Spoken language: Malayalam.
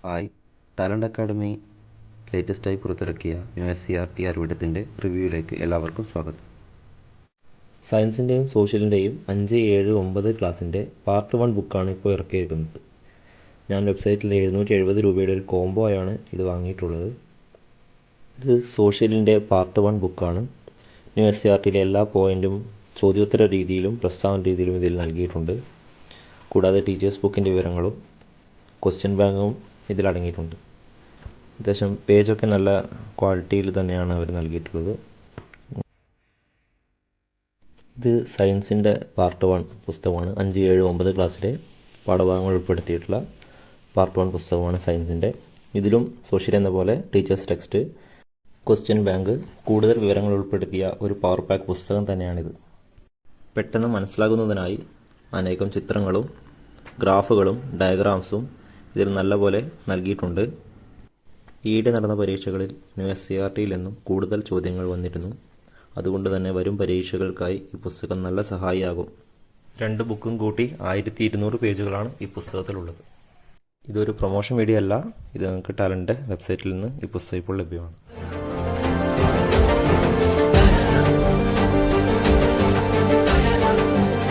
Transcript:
ഹായ്, ടാലൻ്റ് അക്കാഡമി ലേറ്റസ്റ്റായി പുറത്തിറക്കിയ USCRT അറിവിടത്തിൻ്റെ റിവ്യൂവിലേക്ക് എല്ലാവർക്കും സ്വാഗതം. സയൻസിൻ്റെയും സോഷ്യലിൻ്റെയും 5, 7, 9 ക്ലാസ്സിൻ്റെ പാർട്ട് 1 ബുക്കാണ് ഇപ്പോൾ ഇറക്കിയിരിക്കുന്നത്. ഞാൻ വെബ്സൈറ്റിൽ 770 രൂപയുടെ ഒരു കോംബോ ആയാണ് ഇത് വാങ്ങിയിട്ടുള്ളത്. ഇത് സോഷ്യലിൻ്റെ പാർട്ട് 1 ബുക്കാണ്. USCRTയിലെ എല്ലാ പോയിൻറ്റും ചോദ്യോത്തര രീതിയിലും പ്രസ്താവന രീതിയിലും ഇതിൽ നൽകിയിട്ടുണ്ട്. കൂടാതെ ടീച്ചേഴ്സ് ബുക്കിൻ്റെ വിവരങ്ങളും ക്വസ്റ്റ്യൻ ബാങ്കും ഇതിലടങ്ങിയിട്ടുണ്ട്. അത്യാവശ്യം പേജൊക്കെ നല്ല ക്വാളിറ്റിയിൽ തന്നെയാണ് അവർ നൽകിയിട്ടുള്ളത്. ഇത് സയൻസിൻ്റെ പാർട്ട് 1 പുസ്തകമാണ്. 5, 7, 9 ക്ലാസ്സിലെ പാഠഭാഗങ്ങൾ ഉൾപ്പെടുത്തിയിട്ടുള്ള പാർട്ട് 1 പുസ്തകമാണ് സയൻസിൻ്റെ. ഇതിലും സോഷ്യൽ എന്ന പോലെ ടീച്ചേഴ്സ് ടെക്സ്റ്റ്, ക്വസ്റ്റ്യൻ ബാങ്ക്, കൂടുതൽ വിവരങ്ങൾ ഉൾപ്പെടുത്തിയ ഒരു പവർ പാക്ക് പുസ്തകം തന്നെയാണിത്. പെട്ടെന്ന് മനസ്സിലാകുന്നതിനായി അനേകം ചിത്രങ്ങളും ഗ്രാഫുകളും ഡയഗ്രാംസും ഇതിൽ നല്ലപോലെ നൽകിയിട്ടുണ്ട്. ഈയിടെ നടന്ന പരീക്ഷകളിൽ USCRTയിൽ നിന്നും കൂടുതൽ ചോദ്യങ്ങൾ വന്നിരുന്നു. അതുകൊണ്ട് തന്നെ വരും പരീക്ഷകൾക്കായി ഈ പുസ്തകം നല്ല സഹായിയാകും. 2 ബുക്കും കൂട്ടി 1200 പേജുകളാണ് ഈ പുസ്തകത്തിലുള്ളത്. ഇതൊരു പ്രൊമോഷൻ വീഡിയോ അല്ല. ഇത് നിങ്ങൾക്ക് ടാലൻ്റ് വെബ്സൈറ്റിൽ നിന്ന് ഈ പുസ്തകം ഇപ്പോൾ ലഭ്യമാണ്.